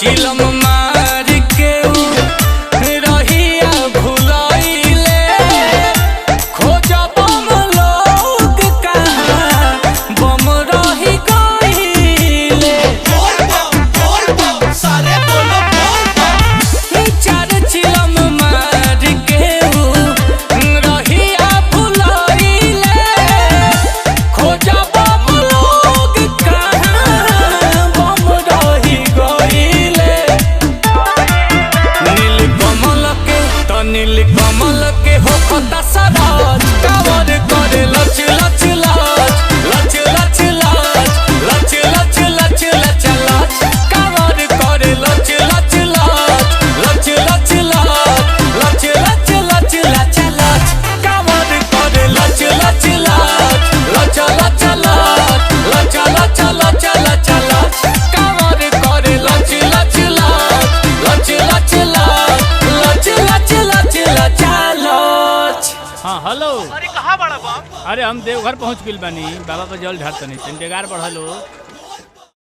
चिलम मार के रहिया भुलाइले खोजब लोग कहाँ बम रही गइले। चार चिलम मार के रहिया भुलाइले खोजब लोग कहाँ बम रही गइले। नील कमल के हो पता सराज कावर करे लच लच लाच लच लच लाच लच लच लच लच लाच कावर करे लच लच लाच लच लच लाच लच लच लच लच लाच कावर करे लच लच लाच लच लच लाच लच लच लच लच लाच कावर करे लच लच लाच लच लच लाच लच लच लच लाच। हाँ हेलो। अरे कहाँ बड़ा बाप? अरे हम देवघर पहुँच गइल बानी, बाबा पर जल ढारतनी, इंतजार बढ़लो।